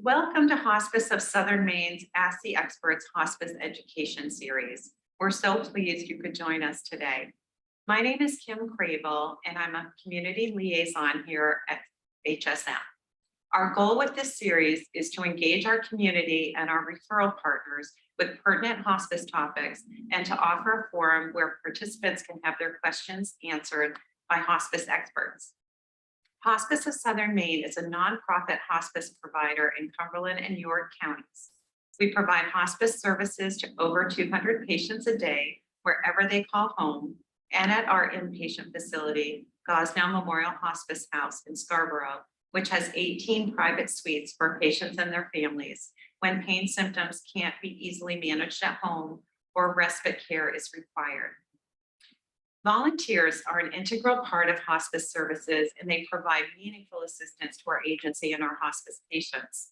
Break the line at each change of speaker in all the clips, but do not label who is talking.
Welcome to Hospice of Southern Maine's Ask the Experts Hospice Education Series. We're so pleased you could join us today. My name is Kim Cravel, and I'm a community liaison here at HSM. Our goal with this series is to engage our community and our referral partners with pertinent hospice topics and to offer a forum where participants can have their questions answered by hospice experts. Hospice of Southern Maine is a nonprofit hospice provider in Cumberland and York counties. We provide hospice services to over 200 patients a day, wherever they call home, and at our inpatient facility, Gosnell Memorial Hospice House in Scarborough, which has 18 private suites for patients and their families when pain symptoms can't be easily managed at home or respite care is required. Volunteers are an integral part of hospice services, and they provide meaningful assistance to our agency and our hospice patients.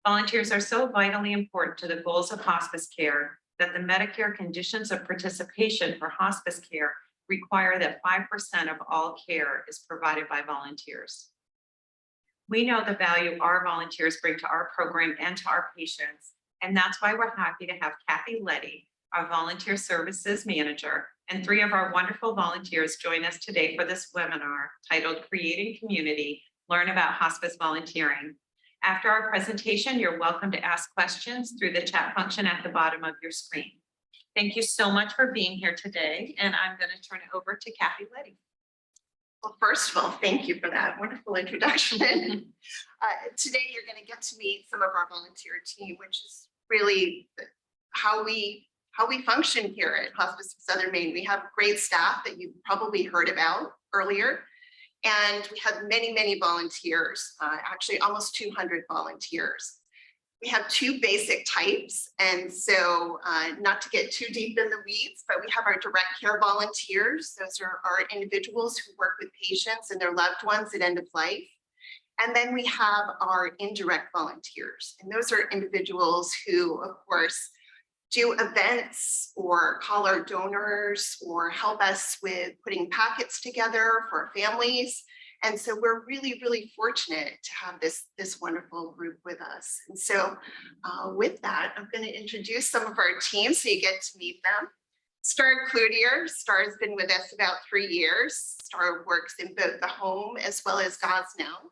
Volunteers are so vitally important to the goals of hospice care that the Medicare conditions of participation for hospice care require that 5% of all care is provided by volunteers. We know the value our volunteers bring to our program and to our patients, and that's why we're happy to have Kathy Leddy, our volunteer services manager, and 3 of our wonderful volunteers join us today for this webinar titled Creating Community, Learn About Hospice Volunteering. After our presentation, you're welcome to ask questions through the chat function at the bottom of your screen. Thank you so much for being here today, and I'm going to turn it over to Kathy Leddy.
Well, first of all, thank you for that wonderful introduction. Today, you're going to get to meet some of our volunteer team, which is really how we function here at Hospice of Southern Maine. We have great staff that you probably heard about earlier, and we have many, many volunteers, actually almost 200 volunteers. We have 2 basic types, and so not to get too deep in the weeds, but we have our direct care volunteers. Those are our individuals who work with patients and their loved ones at end of life. And then we have our indirect volunteers, and those are individuals who, of course, do events or call our donors or help us with putting packets together for families. And so we're really, really fortunate to have this wonderful group with us. And so with that, I'm going to introduce some of our team so you get to meet them. Star Cloutier. Star has been with us about 3 years. Star works in both the home as well as Gosnell.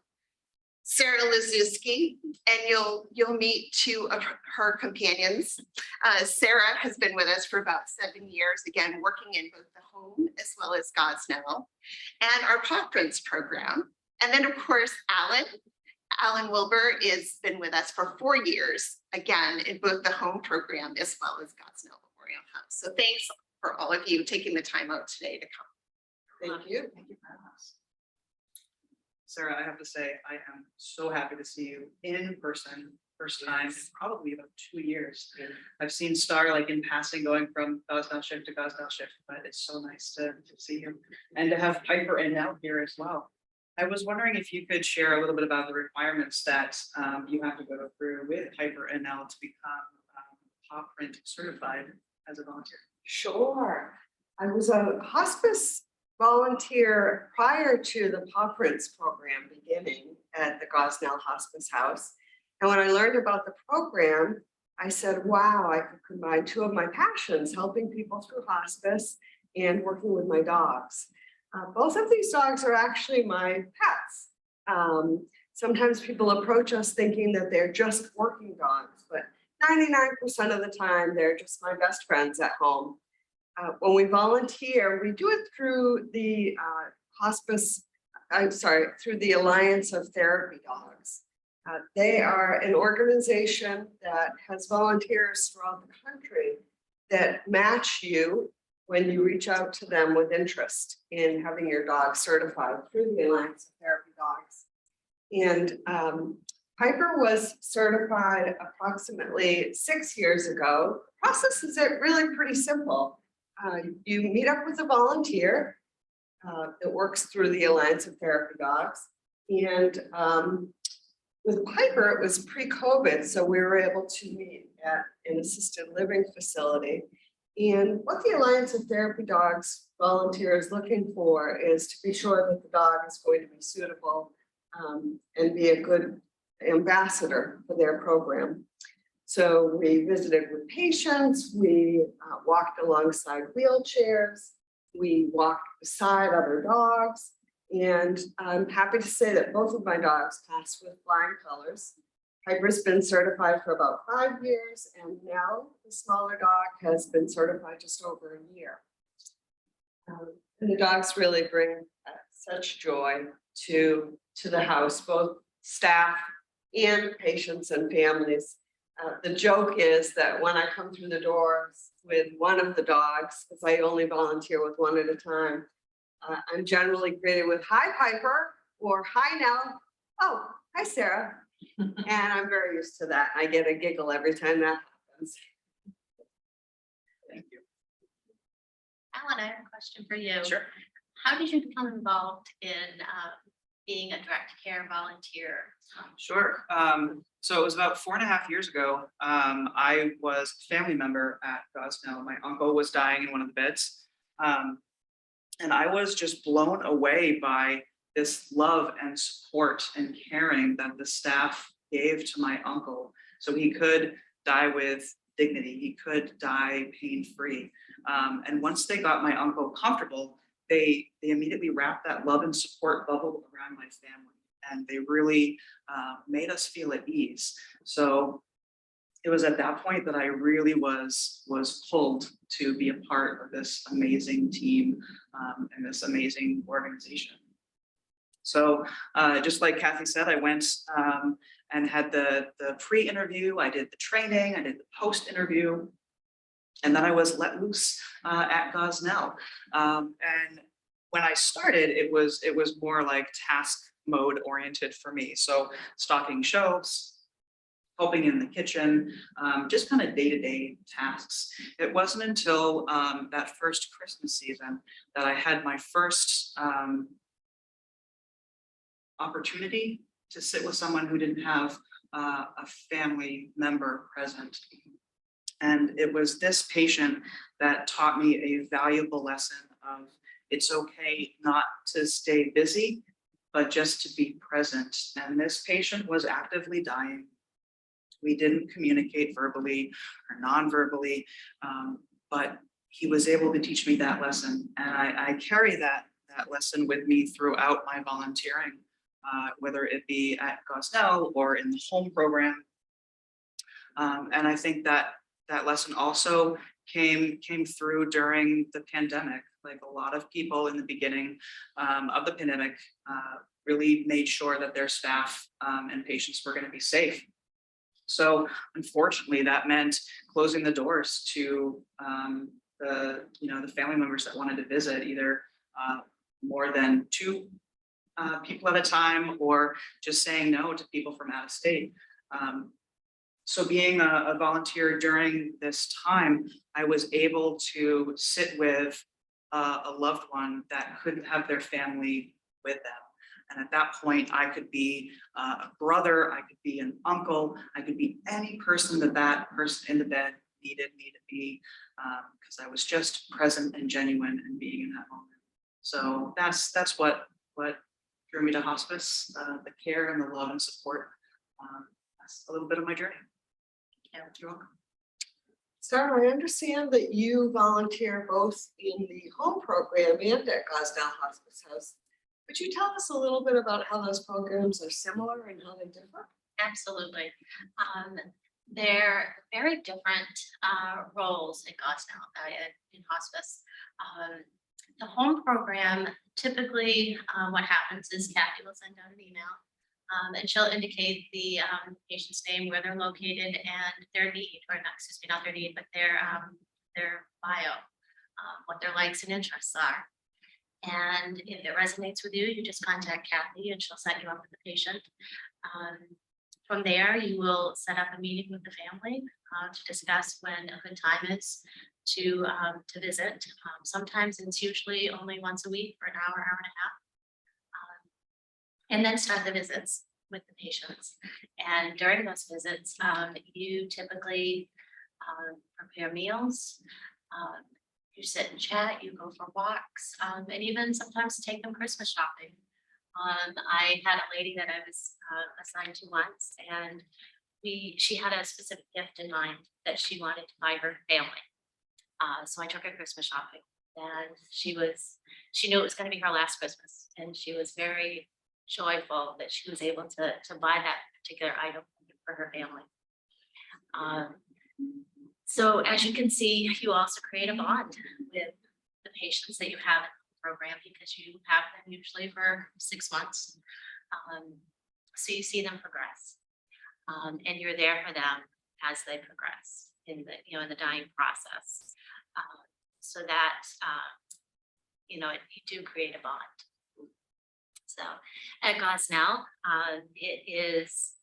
Sarah Lazuski, and you'll meet 2 of her companions. Sarah has been with us for about 7 years, again, working in both the home as well as Gosnell, and our Paw Prints program. And then, of course, Alan Wilbur has been with us for 4 years, again, in both the home program as well as Gosnell Memorial House. So thanks for all of you taking the time out today to come.
Thank you. Thank you for having us. Sarah, I have to say, I am so happy to see you in person, first time in probably about 2 years. Yeah. I've seen Star like in passing going from Gosnell shift to Gosnell shift, but it's so nice to see you and to have Piper and Nell here as well. I was wondering if you could share a little bit about the requirements that you have to go through with Piper and Nell to become Paw Print certified as a volunteer.
Sure. I was a hospice volunteer prior to the Paw Prints program beginning at the Gosnell Hospice House. And when I learned about the program, I said, wow, I could combine 2 of my passions, helping people through hospice and working with my dogs. Both of these dogs are actually my pets. Sometimes people approach us thinking that they're just working dogs, but 99% of the time, they're just my best friends at home. When we volunteer, we do it through the through the Alliance of Therapy Dogs. They are an organization that has volunteers throughout the country that match you when you reach out to them with interest in having your dog certified through the Alliance of Therapy Dogs. And Piper was certified approximately 6 years ago. The process is really pretty simple. You meet up with a volunteer that works through the Alliance of Therapy Dogs. And with Piper, it was pre-COVID, so we were able to meet at an assisted living facility. And what the Alliance of Therapy Dogs volunteer is looking for is to be sure that the dog is going to be suitable and be a good ambassador for their program. So we visited with patients, we walked alongside wheelchairs, we walked beside other dogs. And I'm happy to say that both of my dogs passed with flying colors. Piper's been certified for about 5 years, and Nell, the smaller dog, has been certified just over a year. And the dogs really bring such joy to the house, both staff and patients and families. The joke is that when I come through the doors with one of the dogs, because I only volunteer with one at a time, I'm generally greeted with "Hi, Piper," or "Hi, Nell." "Oh, hi, Sarah." And I'm very used to that. I get a giggle every time that happens.
Thank you.
Alan, I have a question for you.
Sure.
How did you become involved in being a direct care volunteer?
Sure. So it was about 4.5 years ago. I was a family member at Gosnell. My uncle was dying in one of the beds. And I was just blown away by this love and support and caring that the staff gave to my uncle. So he could die with dignity. He could die pain-free. And once they got my uncle comfortable, they immediately wrapped that love and support bubble around my family. And they really made us feel at ease. So it was at that point that I really was pulled to be a part of this amazing team and this amazing organization. So just like Kathy said, I went and had the pre-interview, I did the training, I did the post-interview, and then I was let loose at Gosnell. And when I started, it was more like task mode oriented for me. So stocking shelves, helping in the kitchen, just kind of day-to-day tasks. It wasn't until that first Christmas season that I had my first opportunity to sit with someone who didn't have a family member present. And it was this patient that taught me a valuable lesson of it's okay not to stay busy, but just to be present. And this patient was actively dying. We didn't communicate verbally or non-verbally, but he was able to teach me that lesson. And I carry that lesson with me throughout my volunteering, whether it be at Gosnell or in the home program. And I think that lesson also came through during the pandemic. Like a lot of people in the beginning of the pandemic really made sure that their staff and patients were going to be safe. So unfortunately, that meant closing the doors to the family members that wanted to visit, either more than 2 people at a time, or just saying no to people from out of state. So being a volunteer during this time, I was able to sit with a loved one that couldn't have their family with them. And at that point, I could be a brother, I could be an uncle, I could be any person that person in the bed needed me to be, because I was just present and genuine and being in that moment. So that's what drew me to hospice, the care and the love and support. That's a little bit of my journey. Yeah, you're welcome.
Sarah, I understand that you volunteer both in the home program and at Gosnell Hospice House. Would you tell us a little bit about how those programs are similar and how they differ?
Absolutely. They're very different roles in Gosnell, in hospice. The home program, typically what happens is Kathy will send out an email and she'll indicate the patient's name, where they're located, and their need, or not, excuse me, not their need, but their bio, what their likes and interests are. And if it resonates with you, you just contact Kathy and she'll set you up with the patient. From there, you will set up a meeting with the family to discuss when a good time is to visit. Sometimes it's usually only once a week for an hour, hour and a half. And then start the visits with the patients. And during those visits, you typically prepare meals. You sit and chat, you go for walks, and even sometimes take them Christmas shopping. I had a lady that I was assigned to once, and she had a specific gift in mind that she wanted to buy her family. So I took her Christmas shopping, and she knew it was going to be her last Christmas, and she was very joyful that she was able to buy that particular item for her family. So as you can see, you also create a bond with the patients that you have in the program, because you have them usually for 6 months. So you see them progress, and you're there for them as they progress in the dying process. So that you do create a bond. So at Gosnell, it is,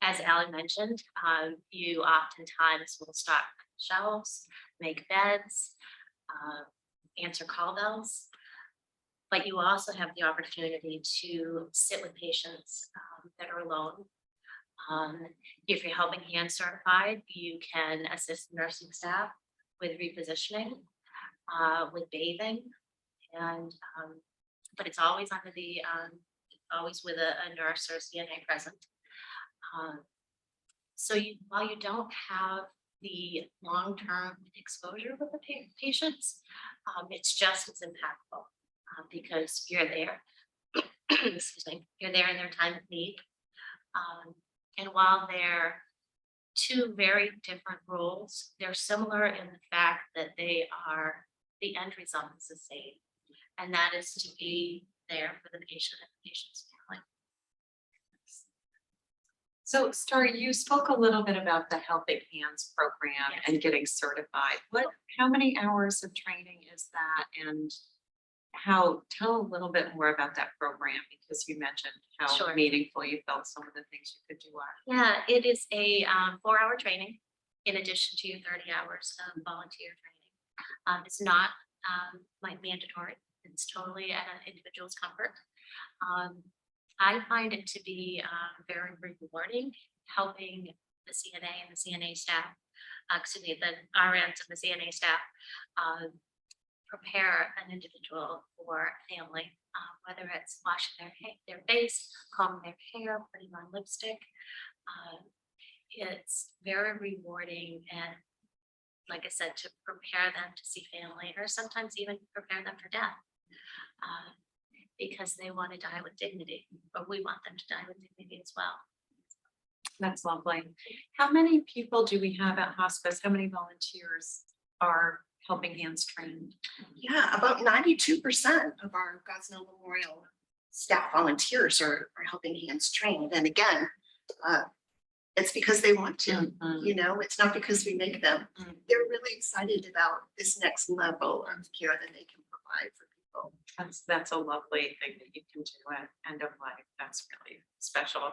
as Alan mentioned, you oftentimes will stock shelves, make beds, answer call bells, but you also have the opportunity to sit with patients that are alone. If you're helping hand certified, you can assist nursing staff with repositioning, with bathing, and but it's always under the always with a nurse or CNA present. So while you don't have the long-term exposure with the patients, it's just as impactful because you're there. Excuse me, you're there in their time of need. And while they're two very different roles, they're similar in the fact that the end result is the same, and that is to be there for the patient and the patient's family.
So Star, you spoke a little bit about the Helping Hands program
Yes.
and getting certified. How many hours of training is that, and tell a little bit more about that program, because you mentioned how
Sure.
meaningful you felt some of the things you could do are.
Yeah, it is a 4-hour training in addition to your 30 hours of volunteer training. It's not like mandatory. It's totally at an individual's comfort. I find it to be very rewarding, helping the CNA and the CNA staff, the RNs and the CNA staff, prepare an individual for a family, whether it's washing their face, combing their hair, putting on lipstick. It's very rewarding, and like I said, to prepare them to see family, or sometimes even prepare them for death, because they want to die with dignity, but we want them to die with dignity as well.
That's lovely. How many people do we have at hospice? How many volunteers are Helping Hands trained?
Yeah, about 92% of our Gosnell Memorial staff volunteers are Helping Hands trained. And again, it's because they want to, it's not because we make them. They're really excited about this next level of care that they can provide for people.
That's a lovely thing that you can do at end of life. That's really special.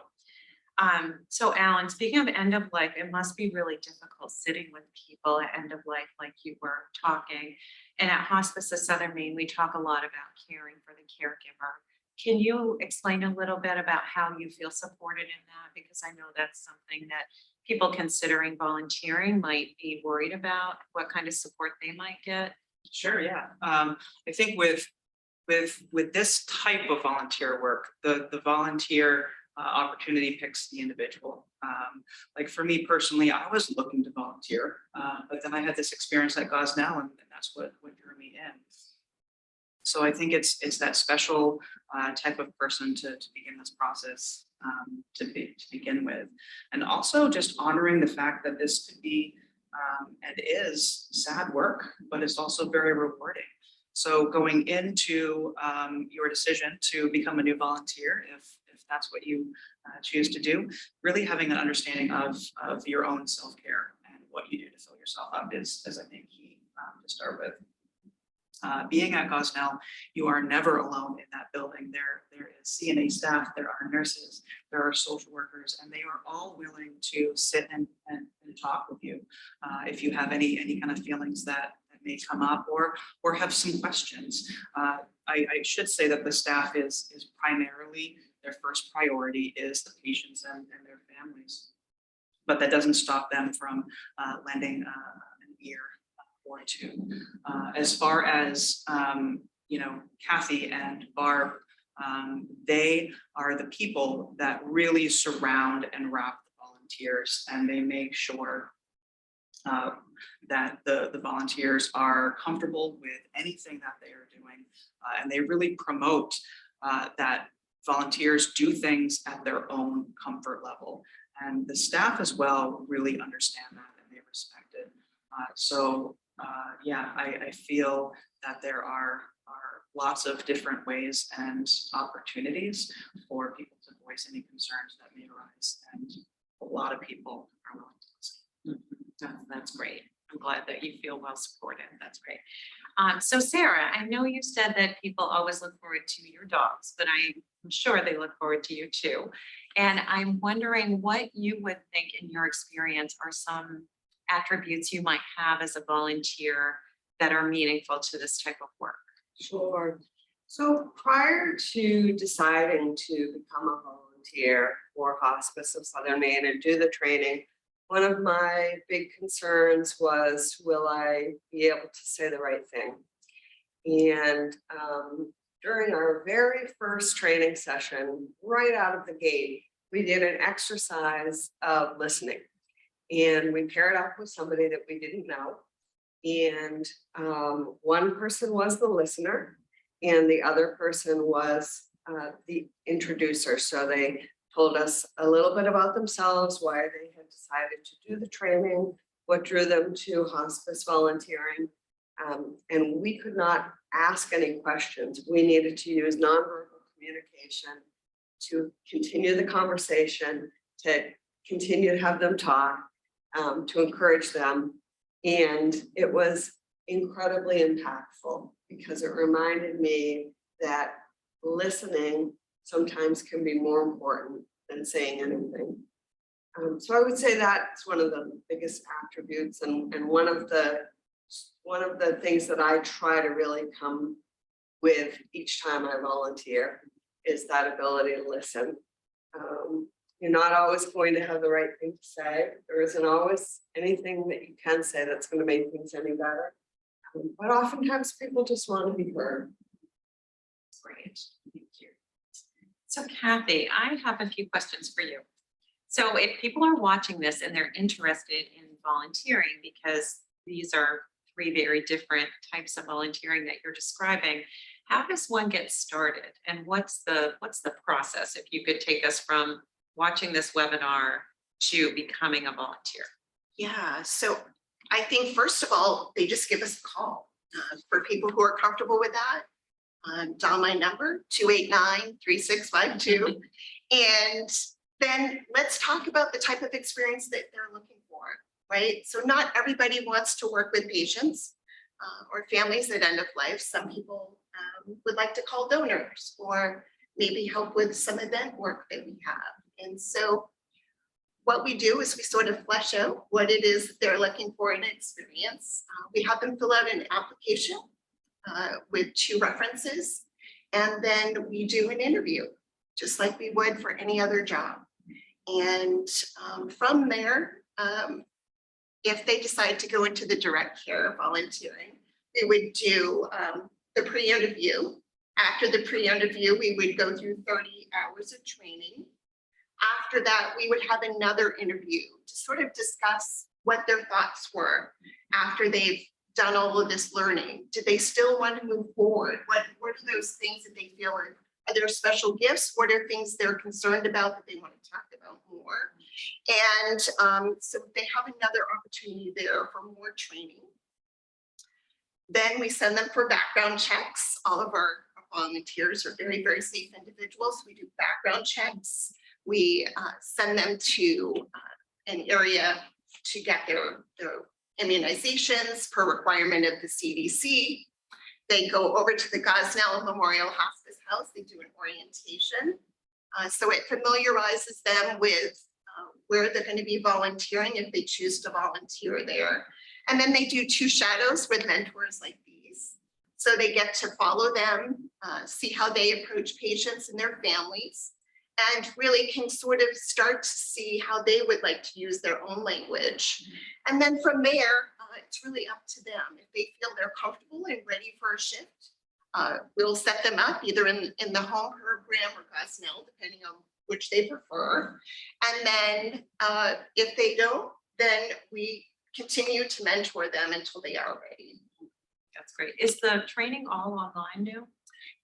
So Alan, speaking of end of life, it must be really difficult sitting with people at end of life, like you were talking. And at Hospice of Southern Maine, we talk a lot about caring for the caregiver. Can you explain a little bit about how you feel supported in that? Because I know that's something that people considering volunteering might be worried about, what kind of support they might get.
Sure, yeah. I think with this type of volunteer work, the volunteer opportunity picks the individual. Like for me personally, I was looking to volunteer, but then I had this experience at Gosnell, and that's what drew me in. So I think it's that special type of person to begin this process to begin with, and also just honoring the fact that this could be and is sad work, but it's also very rewarding. So going into your decision to become a new volunteer, if that's what you choose to do, really having an understanding of your own self-care and what you do to fill yourself up is I think key to start with. Being at Gosnell, you are never alone in that building. There is CNA staff, there are nurses, there are social workers, and they are all willing to sit and talk with you. If you have any kind of feelings that may come up or have some questions. I should say that the staff is primarily, their first priority is the patients and their families. But that doesn't stop them from lending an ear or two. As far as Kathy and Barb They are the people that really surround and wrap the volunteers, and they make sure that the volunteers are comfortable with anything that they are doing. And they really promote that volunteers do things at their own comfort level. And the staff as well really understand that and they respect it. Yeah, I feel that there are lots of different ways and opportunities for people to voice any concerns that may arise. And a lot of people are willing to listen.
That's great. I'm glad that you feel well supported. That's great. So Sarah, I know you said that people always look forward to your dogs, but I'm sure they look forward to you too. And I'm wondering what you would think in your experience are some attributes you might have as a volunteer that are meaningful to this type of work.
Sure. So prior to deciding to become a volunteer for Hospice of Southern Maine and do the training, one of my big concerns was, will I be able to say the right thing? And during our very first training session, right out of the gate, we did an exercise of listening. And we paired up with somebody that we didn't know. And one person was the listener and the other person was the introducer. So they told us a little bit about themselves, why they had decided to do the training, what drew them to hospice volunteering. And we could not ask any questions. We needed to use nonverbal communication to continue the conversation, to continue to have them talk, to encourage them. And it was incredibly impactful because it reminded me that listening sometimes can be more important than saying anything. So I would say that's one of the biggest attributes and one of the things that I try to really come with each time I volunteer is that ability to listen. You're not always going to have the right thing to say. There isn't always anything that you can say that's going to make things any better. But oftentimes people just want to be heard.
Great, thank you. So Kathy, I have a few questions for you. So if people are watching this and they're interested in volunteering, because these are three very different types of volunteering that you're describing, how does one get started? And what's the process? If you could take us from watching this webinar to becoming a volunteer.
Yeah, so I think first of all, they just give us a call. For people who are comfortable with that, dial my number 289-3652. And then let's talk about the type of experience that they're looking for, right? So not everybody wants to work with patients or families at end of life. Some people would like to call donors or maybe help with some event work that we have. And so what we do is we sort of flesh out what it is that they're looking for in experience. We have them fill out an application with 2 references, and then we do an interview, just like we would for any other job. And from there, if they decide to go into the direct care volunteering, we would do the pre-interview. After the pre-interview, we would go through 30 hours of training. After that, we would have another interview to sort of discuss what their thoughts were after they've done all of this learning. Do they still want to move forward? What are those things that they feel are there special gifts? What are things they're concerned about that they want to talk about more? And so they have another opportunity there for more training. Then we send them for background checks. All of our volunteers are very, very safe individuals. We do background checks. We send them to an area to get their immunizations per requirement of the CDC. They go over to the Gosnell Memorial Hospice House. They do an orientation. So it familiarizes them with where they're going to be volunteering if they choose to volunteer there. And then they do 2 shadows with mentors like these. So they get to follow them, see how they approach patients and their families, and really can sort of start to see how they would like to use their own language. And then from there, it's really up to them. If they feel they're comfortable and ready for a shift, We'll set them up either in the home program or Gosnell, depending on which they prefer. And then if they don't, then we continue to mentor them until they are ready.
That's great. Is the training all online now?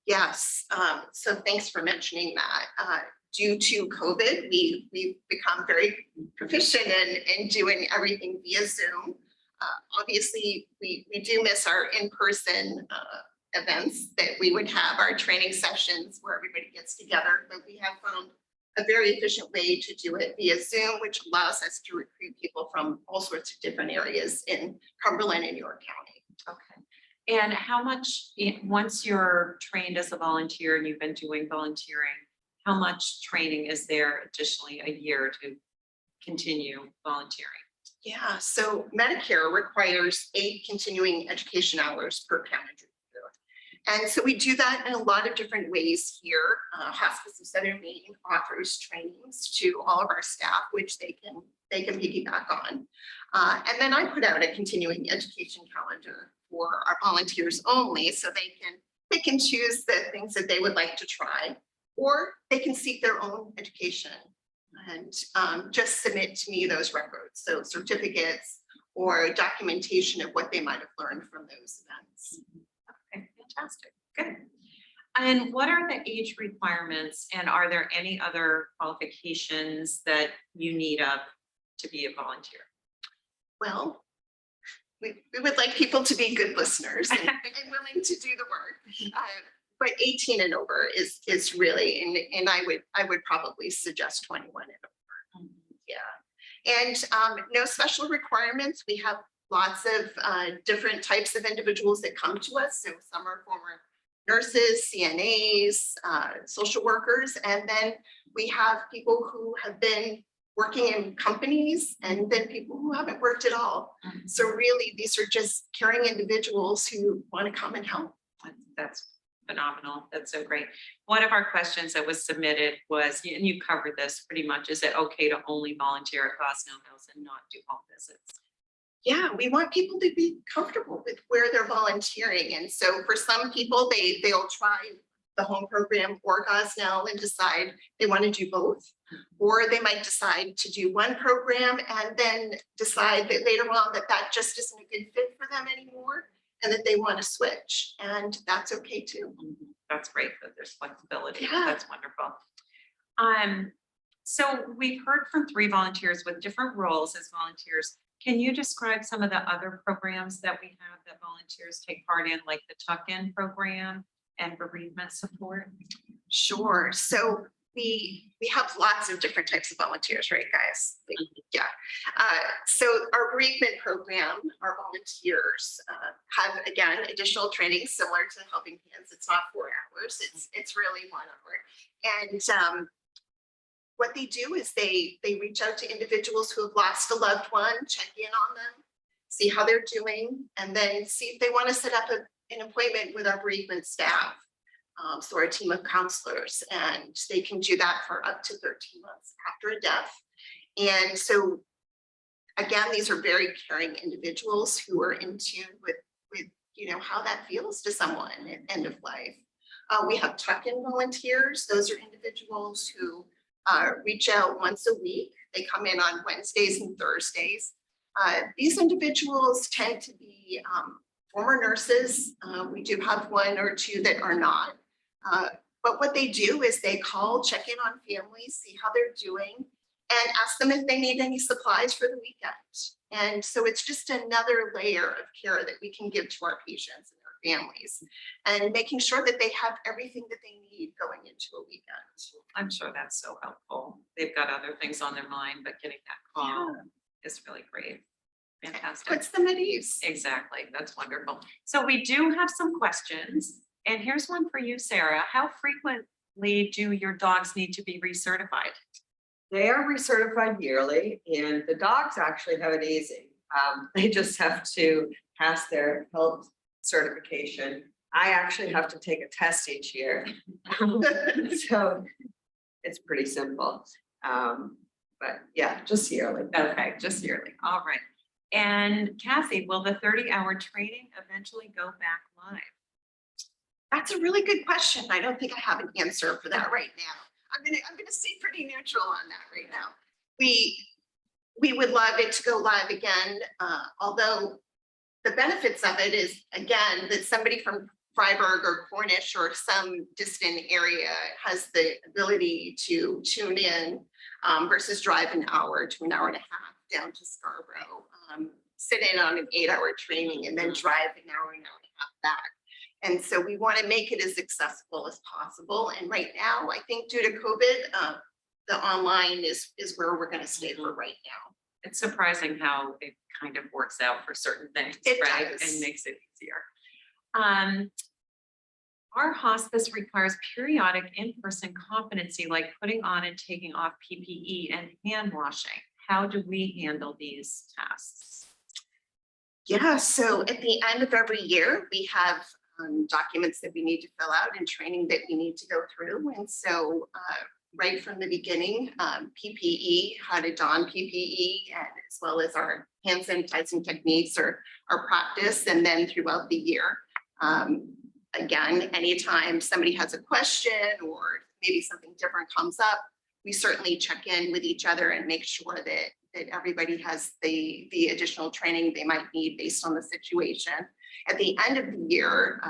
Yes, so thanks for mentioning that. Due to COVID, we've become very proficient in doing everything via Zoom. Obviously, we do miss our in-person events that we would have, our training sessions where everybody gets together, but we have found a very efficient way to do it via Zoom, which allows us to recruit people from all sorts of different areas in Cumberland and York County.
Okay. And how much, once you're trained as a volunteer and you've been doing volunteering, how much training is there additionally a year to continue volunteering?
Yeah, so Medicare requires 8 continuing education hours per calendar year. And so we do that in a lot of different ways here. Hospice of Southern Maine offers trainings to all of our staff, which they can piggyback on. And then I put out a continuing education calendar for our volunteers only, so they can pick and choose the things that they would like to try, or they can seek their own education and just submit to me those records, so certificates or documentation of what they might have learned from those events.
Okay, fantastic, good. And what are the age requirements, and are there any other qualifications that you need up to be a volunteer?
Well, we would like people to be good listeners and willing to do the work. But 18 and over is really, and I would probably suggest 21 and over. Yeah. And no special requirements. We have lots of different types of individuals that come to us. So some are former nurses, CNAs, social workers, and then we have people who have been working in companies, and then people who haven't worked at all. So really, these are just caring individuals who want to come and help.
That's phenomenal. That's so great. One of our questions that was submitted was, and you covered this pretty much, is it okay to only volunteer at Gosnell Hills and not do home visits?
Yeah, we want people to be comfortable with where they're volunteering. And so for some people, they'll try the home program or Gosnell and decide they want to do both. Or they might decide to do one program and then decide that later on that just isn't a good fit for them anymore and that they want to switch. And that's okay too.
That's great that there's flexibility.
Yeah.
That's wonderful. So we've heard from 3 volunteers with different roles as volunteers. Can you describe some of the other programs that we have that volunteers take part in, like the tuck-in program and bereavement support?
Sure. So we have lots of different types of volunteers, right, guys? Yeah. So our bereavement program, our volunteers have, again, additional training similar to Helping Hands. It's not 4 hours. It's really 1 hour. And what they do is they reach out to individuals who have lost a loved one, check in on them, see how they're doing, and then see if they want to set up an appointment with our bereavement staff. So our team of counselors, and they can do that for up to 13 months after a death. And so, again, these are very caring individuals who are in tune with how that feels to someone at end of life. We have tuck-in volunteers. Those are individuals who reach out once a week. They come in on Wednesdays and Thursdays. These individuals tend to be former nurses. We do have 1 or 2 that are not. But what they do is they call, check in on families, see how they're doing, and ask them if they need any supplies for the weekend. And so it's just another layer of care that we can give to our patients and their families, and making sure that they have everything that they need going into a weekend.
I'm sure that's so helpful. They've got other things on their mind, but getting that call is really great. Fantastic.
Puts them at ease.
Exactly. That's wonderful. So we do have some questions, and here's one for you, Sarah. How frequently do your dogs need to be recertified?
They are recertified yearly, and the dogs actually have it easy. They just have to pass their health certification. I actually have to take a test each year. So it's pretty simple. But yeah, just yearly.
Okay, just yearly. All right. And Kathy, will the 30-hour training eventually go back live?
That's a really good question. I don't think I have an answer for that right now. I'm gonna stay pretty neutral on that right now. We would love it to go live again, although the benefits of it is, again, that somebody from Freiburg or Cornish or some distant area has the ability to tune in versus drive an hour to an hour and a half down to Scarborough, sit in on an 8-hour training and then drive an hour and a half back. And so we want to make it as accessible as possible. And right now, I think due to COVID, the online is where we're going to stay for right now.
It's surprising how it kind of works out for certain things,
It
right?
does.
And makes it easier. Our hospice requires periodic in-person competency, like putting on and taking off PPE and hand washing. How do we handle these tasks?
Yeah, so at the end of every year, we have documents that we need to fill out and training that we need to go through. And so right from the beginning, PPE, how to don PPE, and as well as our hand sanitizing techniques are practiced. And then throughout the year, again, anytime somebody has a question or maybe something different comes up, we certainly check in with each other and make sure that everybody has the additional training they might need based on the situation. At the end of the year,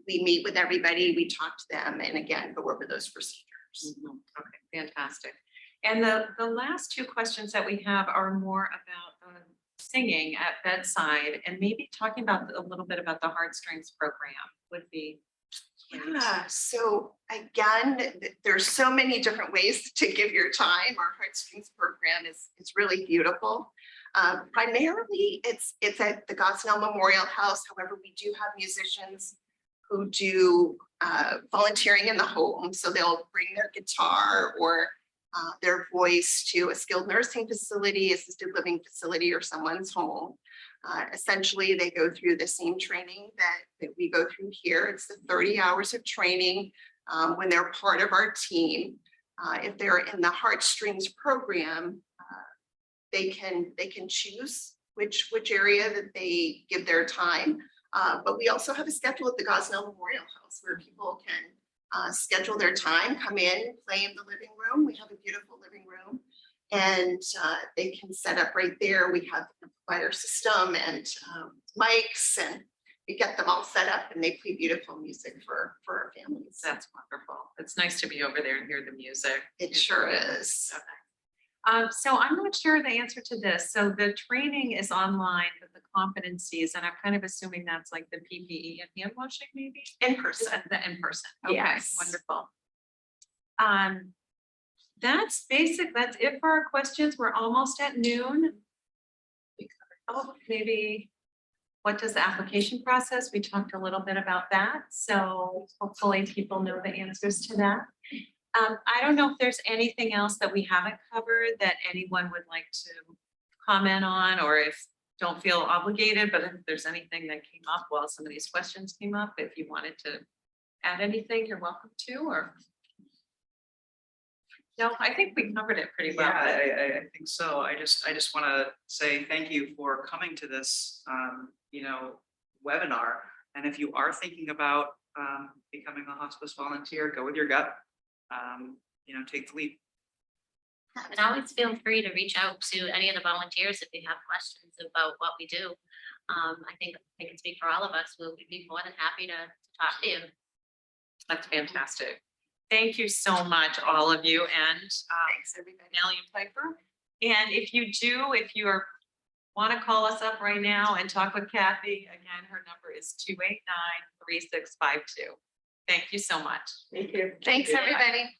we meet with everybody, we talk to them, and again, go over those procedures.
Okay, fantastic. And the last two questions that we have are more about singing at bedside and maybe talking about a little bit about the Heartstrings program would be.
Yeah, so again, there's so many different ways to give your time. Our Heartstrings program is really beautiful. Primarily, it's at the Gosnell Memorial House. However, we do have musicians who do volunteering in the home. So they'll bring their guitar or their voice to a skilled nursing facility, assisted living facility, or someone's home. Essentially, they go through the same training that we go through here. It's the 30 hours of training when they're part of our team. If they're in the Heartstrings program, they can choose which area that they give their time. But we also have a schedule at the Gosnell Memorial House where people can schedule their time, come in, play in the living room. We have a beautiful living room, and they can set up right there. We have a fire system and mics, and we get them all set up, and they play beautiful music for our families.
That's wonderful. It's nice to be over there and hear the music.
It sure is.
Okay. So I'm not sure the answer to this. So the training is online, but the competencies, and I'm kind of assuming that's like the PPE and hand washing, maybe?
In person.
The in person. Okay,
Yes.
wonderful. That's basic. That's it for our questions. We're almost at noon. Oh, maybe what does the application process? We talked a little bit about that. So hopefully people know the answers to that. I don't know if there's anything else that we haven't covered that anyone would like to comment on, or if don't feel obligated, but if there's anything that came up while some of these questions came up, if you wanted to add anything, you're welcome to, or. No, I think we covered it pretty well.
Yeah, I think so. I just want to say thank you for coming to this, webinar. And if you are thinking about becoming a hospice volunteer, go with your gut. Take the leap.
And always feel free to reach out to any of the volunteers if you have questions about what we do. I think I can speak for all of us. We'll be more than happy to talk to you.
That's fantastic. Thank you so much, all of you, and
Thanks, everybody.
Nellie and Piper. And if you want to call us up right now and talk with Kathy, again, her number is 289-3652. Thank you so much.
Thank you.
Thanks, everybody.